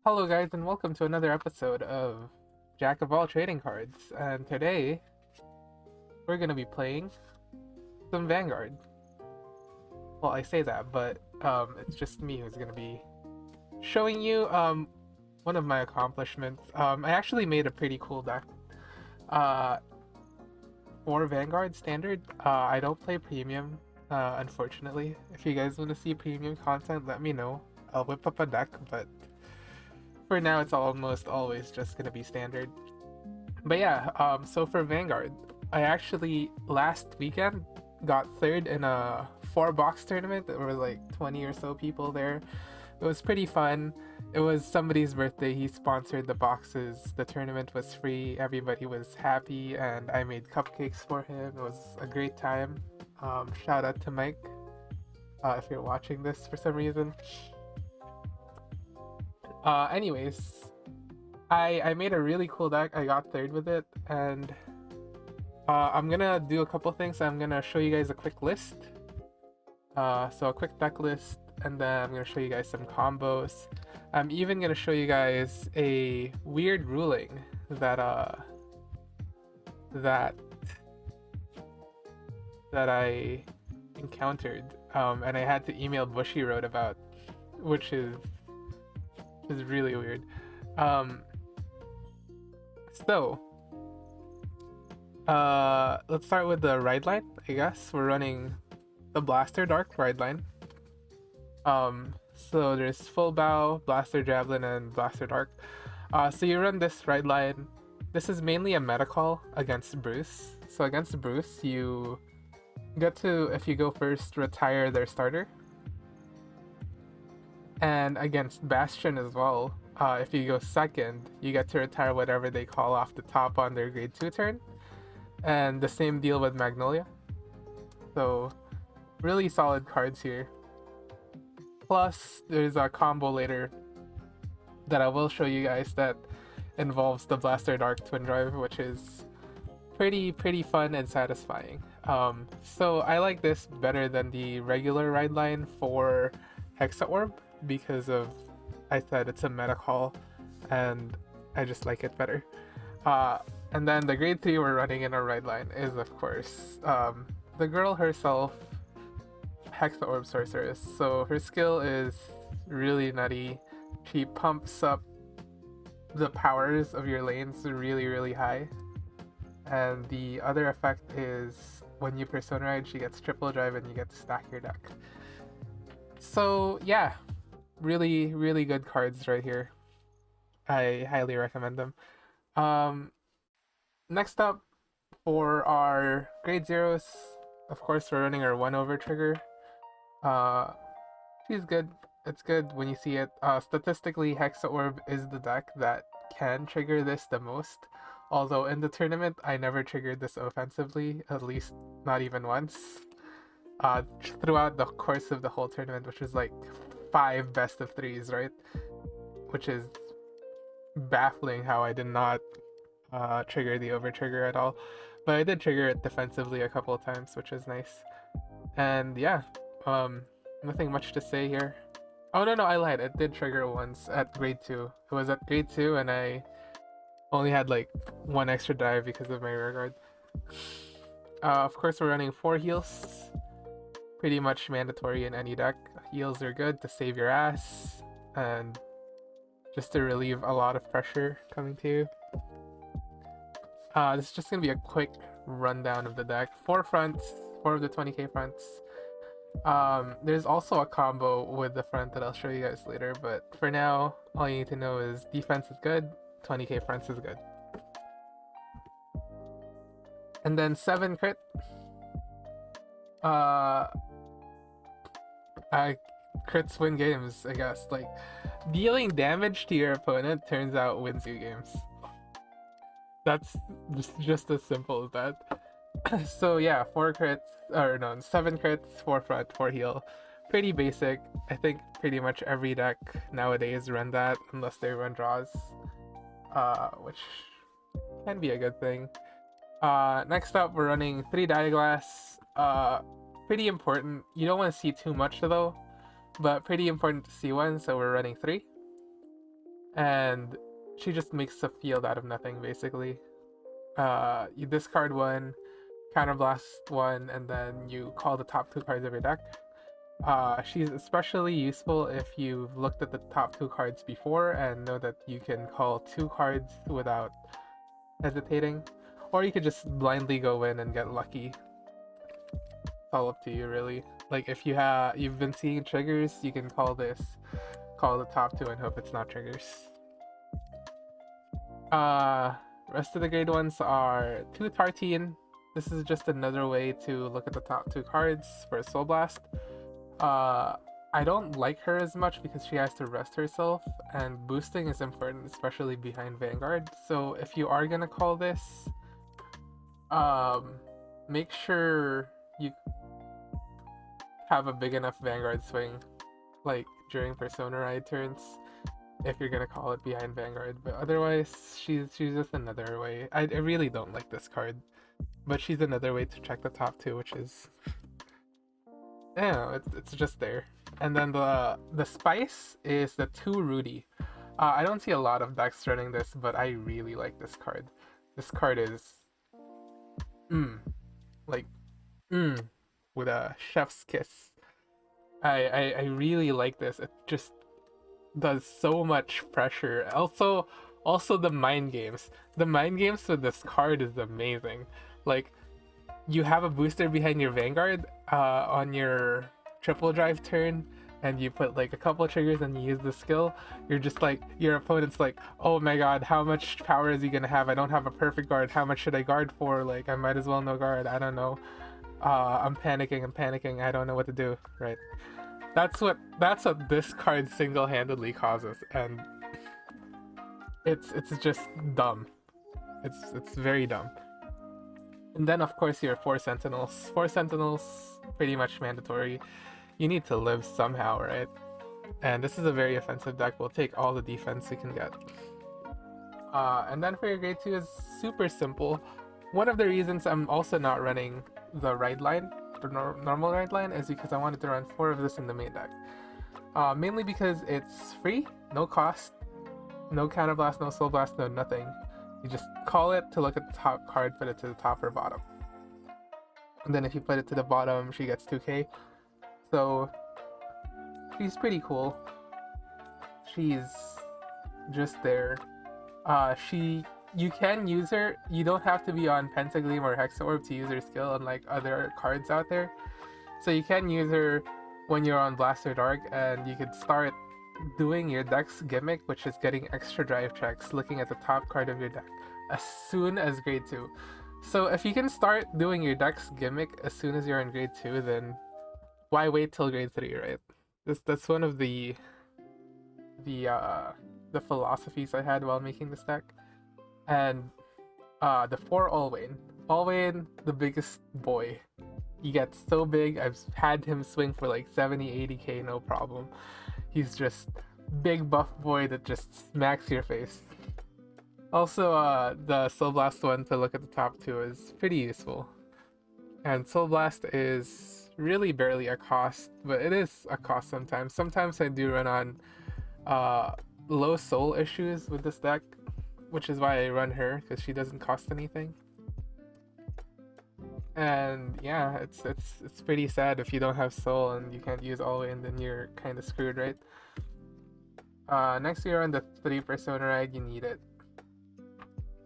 Hello guys and welcome to another episode of Jack of All Trading Cards. And today we're gonna be playing some Vanguard. Well, I say that, but it's just me who's gonna be showing you one of my accomplishments. I actually made a pretty cool deck uh for Vanguard standard. I don't play premium, unfortunately. If you guys want to see premium content, let me know. I'll whip up a deck, but for now it's almost always just gonna be standard. But yeah, so for Vanguard, I actually last weekend got third in a 4 box tournament. There were like 20 or so people there. It was pretty fun. It was somebody's birthday. He sponsored the boxes. The tournament was free. Everybody was happy, and I made cupcakes for him. It was a great time. Shout out to Mike if you're watching this for some reason. Anyways, I made a really cool deck. I got third with it, and I'm gonna do a couple things. I'm gonna show you guys a quick list. So a quick deck list, and then I'm gonna show you guys some combos. I'm even gonna show you guys a weird ruling that that I encountered, and I had to email Bushiroad about, which is really weird. Um, so let's start with the ride line. I guess we're running the Blaster Dark ride line. So there's Fullbau, Blaster Javelin, and Blaster Dark. So you run this ride line. This is mainly a meta call against Bruce. So against Bruce, you get to, if you go first, retire their starter. And against Bastion as well, if you go second, you get to retire whatever they call off the top on their grade 2 turn. And the same deal with Magnolia. So really solid cards here. Plus, there's a combo later that I will show you guys that involves the Blaster Dark Twin Drive, which is pretty fun and satisfying. So I like this better than the regular ride line for Hexaorb because of, I said it's a meta call, and I just like it better. And then the grade 3 we're running in our ride line is, of course, the girl herself, Hexaorb Sorceress. So her skill is really nutty. She pumps up the powers of your lanes really high. And the other effect is when you Persona Ride, she gets triple drive and you get to stack your deck. So yeah, really good cards right here. I highly recommend them. Next up, for our grade zeros, of course we're running our 1 over trigger. She's good. It's good when you see it. Statistically, Hexaorb is the deck that can trigger this the most. Although in the tournament, I never triggered this offensively, at least not even once. Throughout the course of the whole tournament, which is like 5 best of 3s, right? Which is baffling how I did not trigger the over trigger at all. But I did trigger it defensively a couple of times, which is nice. And yeah, nothing much to say here. Oh no, I lied. It did trigger once at grade 2. It was at grade 2 and I only had like 1 extra dive because of my rear guard. Of course, we're running 4 heals. Pretty much mandatory in any deck. Heals are good to save your ass and just to relieve a lot of pressure coming to you. This is just going to be a quick rundown of the deck. 4 fronts, 4 of the 20k fronts. There's also a combo with the front that I'll show you guys later, but for now, all you need to know is defense is good, 20k fronts is good. And then 7 crit. Crits win games, I guess. Like, dealing damage to your opponent turns out wins you games. That's just as simple as that. So yeah, 4 crits, or no, 7 crits, 4 front, 4 heal. Pretty basic. I think pretty much every deck nowadays run that, unless they run draws. Which can be a good thing. Next up, we're running 3 Diaglass. Pretty important. You don't want to see too much though, but pretty important to see one, so we're running 3. and she just makes a field out of nothing basically. You discard one, counterblast one, and then you call the top two cards of your deck. She's especially useful if you've looked at the top two cards before and know that you can call two cards without hesitating, or you could just blindly go in and get lucky. It's all up to you, really. Like if you've been seeing triggers, you can call the top two and hope it's not triggers. Rest of the grade ones are two Tartine. This is just another way to look at the top two cards for Soul Blast. I don't like her as much because she has to rest herself, and boosting is important, especially behind Vanguard. So if you are gonna call this, make sure you have a big enough Vanguard swing, like during Persona Ride turns, if you're gonna call it behind Vanguard. But otherwise, she's just another way. I really don't like this card, but she's another way to check the top two, which is, yeah, it's just there. And then the spice is the two Reedy. I don't see a lot of decks running this, but I really like this card. This card is like with a chef's kiss. I really like this. It just does so much pressure. Also the mind games. The mind games with this card is amazing. Like, you have a booster behind your Vanguard on your triple drive turn, and you put like a couple triggers and you use the skill. You're just like, your opponent's like, oh my god, how much power is he gonna have? I don't have a perfect guard. How much should I guard for? Like, I might as well no guard. I don't know. I'm panicking. I don't know what to do. Right. That's what this card single-handedly causes, and it's just dumb. It's very dumb. And then of course your 4 Sentinels. 4 Sentinels, pretty much mandatory. You need to live somehow, right? And this is a very offensive deck. We'll take all the defense we can get. And then for your grade 2 is super simple. One of the reasons I'm also not running the ride line, the normal ride line, is because I wanted to run 4 of this in the main deck. Mainly because it's free, no cost, no counterblast, no soul blast, no nothing. You just call it to look at the top card, put it to the top or bottom. And then if you put it to the bottom, she gets 2k. So she's pretty cool. She's just there. You can use her. You don't have to be on Pentagleam or Hexaorb to use her skill, unlike other cards out there. So you can use her when you're on Blaster Dark, and you could start doing your deck's gimmick, which is getting extra drive checks, looking at the top card of your deck, as soon as grade 2. So if you can start doing your deck's gimmick as soon as you're in grade 2, then why wait till grade 3, right? That's one of the philosophies I had while making this deck. And the 4 Olwein. Olwein, the biggest boy. He gets so big, I've had him swing for like 70-80k, no problem. He's just big buff boy that just smacks your face. Also, the Soul Blast one to look at the top 2 is pretty useful. And Soul Blast is really barely a cost, but it is a cost sometimes. Sometimes I do run on low soul issues with this deck, which is why I run her, because she doesn't cost anything. And yeah, it's pretty sad if you don't have soul and you can't use Olwein, then you're kind of screwed, right? Next year on the 3 Persona Ride, you need it.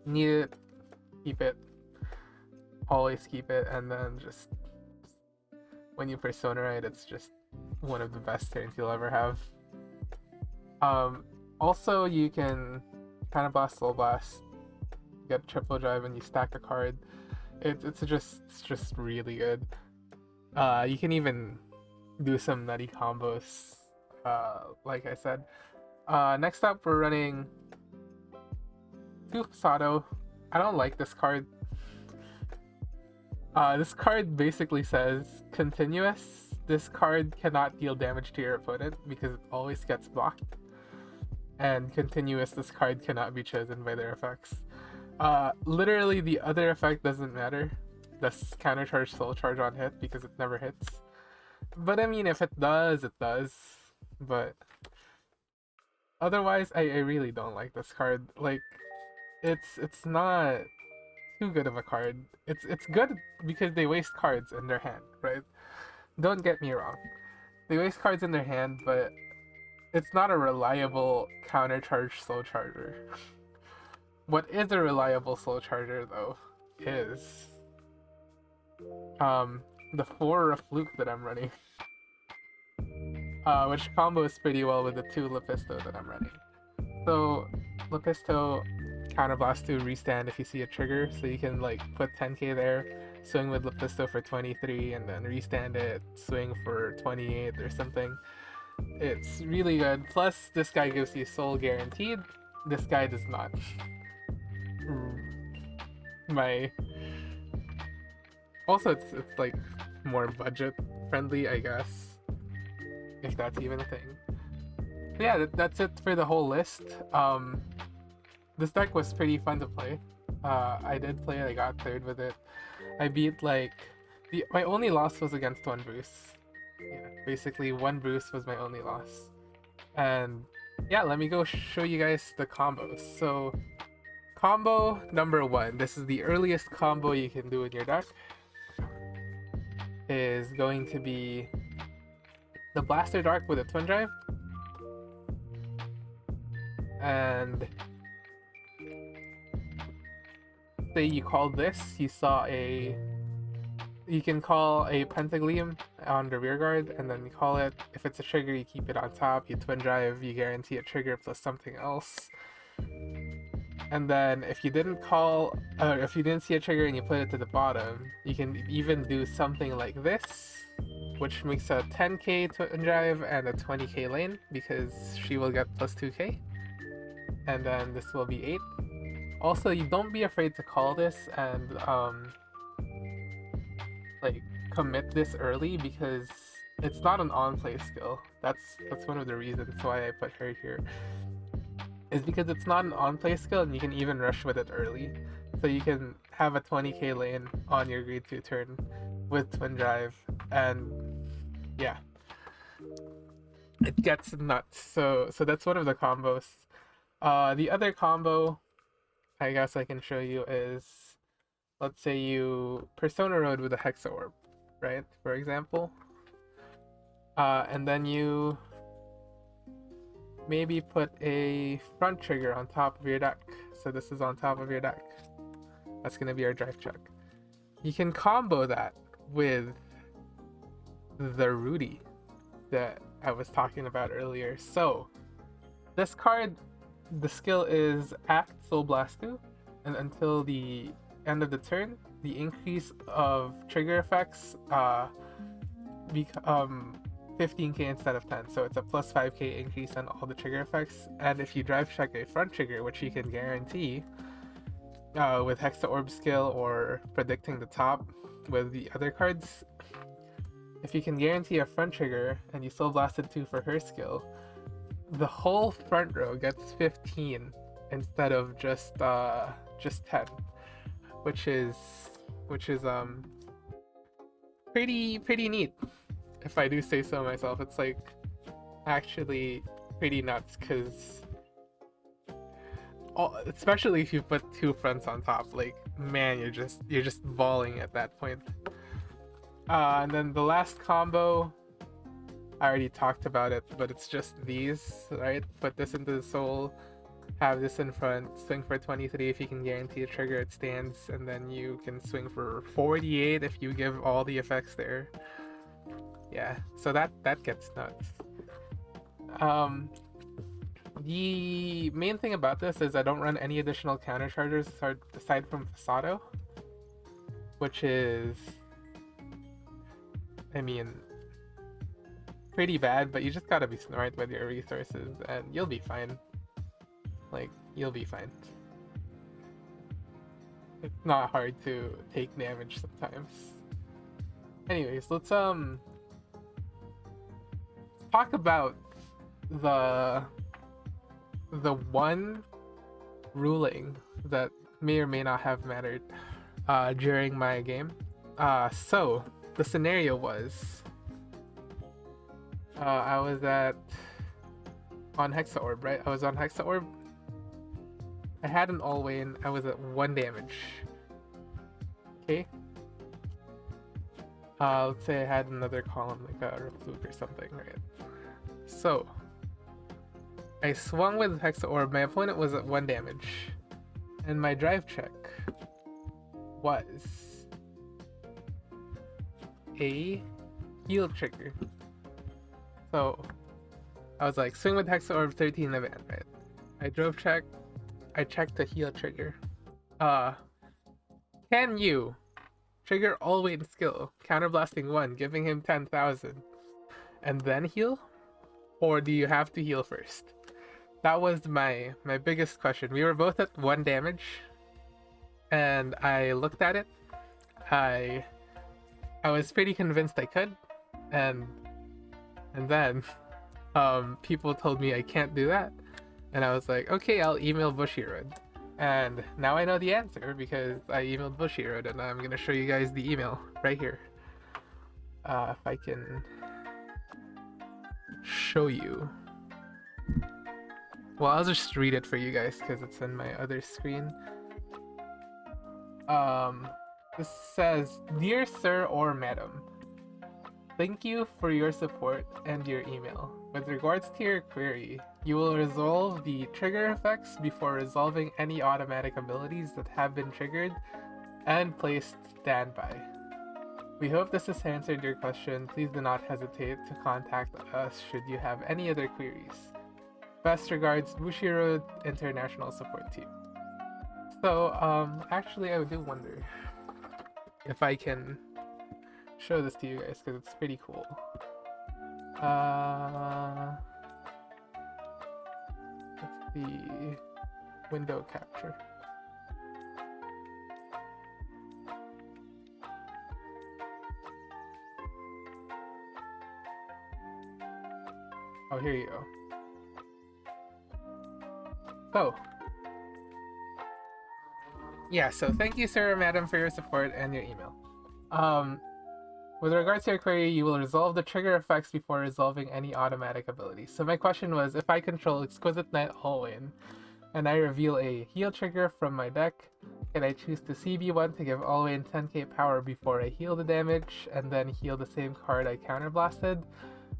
Need it, keep it, always keep it, and then just when you Persona Ride, it's just one of the best turns you'll ever have. Also, you can kind of blast, soul blast, get triple drive, and you stack a card. It's just really good. You can even do some nutty combos, like I said. Next up, we're running 2 Fosado. I don't like this card. This card basically says continuous. This card cannot deal damage to your opponent because it always gets blocked. And continuous, this card cannot be chosen by their effects. Literally the other effect doesn't matter. The counter charge, soul charge on hit, because it never hits. But I mean, if it does, it does. But Otherwise, I really don't like this card. Like, it's not too good of a card. It's good because they waste cards in their hand, right? Don't get me wrong. They waste cards in their hand, but it's not a reliable countercharge slow charger. What is a reliable slow charger though is the 4 Rafluke that I'm running. Which combos pretty well with the 2 Lepisto that I'm running. So Lepisto counterblast to restand if you see a trigger, so you can like put 10k there, swing with Lepisto for 23, and then restand it, swing for 28 or something. It's really good. Plus, this guy gives you soul guaranteed. This guy does not. Also, it's like more budget friendly, I guess, if that's even a thing. But yeah, that's it for the whole list. This deck was pretty fun to play. I did play it. I got third with it. I beat like my only loss was against one Bruce. Yeah, basically one Bruce was my only loss. And yeah, let me go show you guys the combos. So combo number 1, this is the earliest combo you can do in your deck, is going to be the Blaster Dark with a Twin Drive. And say you called this, you can call a Pentagleam on the rear guard, and then you call it. If it's a trigger, you keep it on top, you Twin Drive, you guarantee a trigger plus something else. And then if you didn't call, or if you didn't see a trigger and you put it to the bottom, you can even do something like this, which makes a 10k Twin Drive and a 20k lane, because she will get plus 2k. And then this will be 8. Also, you don't be afraid to call this and like commit this early, because it's not an on-play skill. That's one of the reasons why I put her here, is because it's not an on-play skill and you can even rush with it early. So you can have a 20k lane on your grade 2 turn with Twin Drive, and yeah, it gets nuts. So that's one of the combos. The other combo I guess I can show you is, let's say you Persona Road with a Hexaorb, right? For example. And then you maybe put a front trigger on top of your deck. So this is on top of your deck. That's going to be our drive check. You can combo that with the Reedy that I was talking about earlier. So this card, the skill is Act Soul Blast 2, and until the end of the turn, the increase of trigger effects become 15k instead of 10, so it's a plus 5k increase on all the trigger effects. And if you drive check a front trigger, which you can guarantee with Hexaorb skill or predicting the top with the other cards, if you can guarantee a front trigger and you Soul Blasted 2 for her skill, the whole front row gets 15 instead of just 10, which is pretty neat, if I do say so myself. It's like actually pretty nuts, because especially if you put 2 fronts on top, like, man, you're just balling at that point. And then the last combo, I already talked about it, but it's just these, right? Put this into the soul, have this in front, swing for 23 if you can guarantee a trigger, it stands, and then you can swing for 48 if you give all the effects there. Yeah, so that gets nuts. The main thing about this is I don't run any additional counter chargers aside from Fosado, which is, I mean, pretty bad, but you just gotta be smart with your resources and you'll be fine. Like, you'll be fine. It's not hard to take damage sometimes. Anyways, let's talk about the one ruling that may or may not have mattered during my game. So the scenario was, I was at on Hexaorb, right? I was on Hexaorb. I had an Olwein. I was at 1 damage. Okay. Let's say I had another column like a Rafluke or something, right? So I swung with Hexaorb. My opponent was at 1 damage, and my drive check was a heal trigger. So I was like, swing with Hexaorb, 13 event, right? I drove check. I checked the heal trigger. Can you trigger Olwein skill, counterblasting 1, giving him 10,000, and then heal? Or do you have to heal first? That was my biggest question. We were both at 1 damage, and I looked at it. I was pretty convinced I could, and then people told me I can't do that, and I was like, okay, I'll email Bushiroad. And now I know the answer because I emailed Bushiroad, and I'm gonna show you guys the email right here. If I can show you. Well, I'll just read it for you guys because it's in my other screen. This says, "Dear Sir or Madam, thank you for your support and your email. With regards to your query, you will resolve the trigger effects before resolving any automatic abilities that have been triggered and placed standby. We hope this has answered your question. Please do not hesitate to contact us should you have any other queries. Best regards, Bushiroad International Support Team." So, actually I do wonder if I can show this to you guys because it's pretty cool. That's the window capture. Oh, here you go. So, yeah, so thank you, sir or madam, for your support and your email. With regards to your query, you will resolve the trigger effects before resolving any automatic abilities. So my question was, if I control Exquisite Knight Olwein, and I reveal a heal trigger from my deck, can I choose to CB1 to give Olwein 10k power before I heal the damage, and then heal the same card I counterblasted?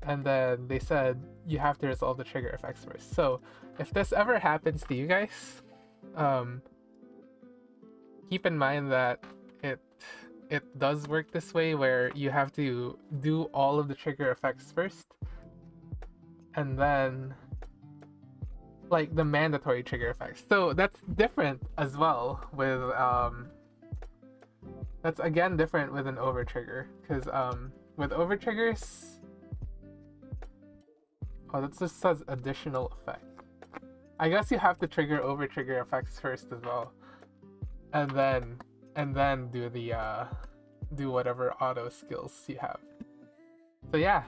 And then they said, you have to resolve the trigger effects first. So, if this ever happens to you guys, keep in mind that it does work this way, where you have to do all of the trigger effects first, and then like the mandatory trigger effects. So that's different as well with that's again different with an over trigger, because with over triggers, oh, that just says additional effect. I guess you have to trigger over trigger effects first as well, and then do the do whatever auto skills you have. So yeah,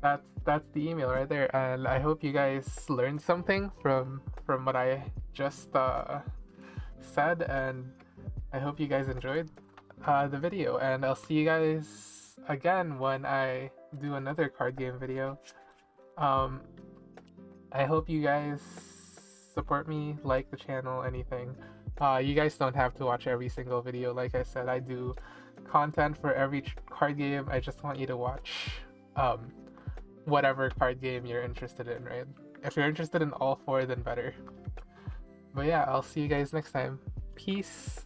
that's the email right there, and I hope you guys learned something from what I just said, and I hope you guys enjoyed the video, and I'll see you guys again when I do another card game video. I hope you guys support me, like the channel, anything. You guys don't have to watch every single video. Like I said, I do content for every card game. I just want you to watch whatever card game you're interested in, right? If you're interested in all 4, then better. But yeah, I'll see you guys next time. Peace.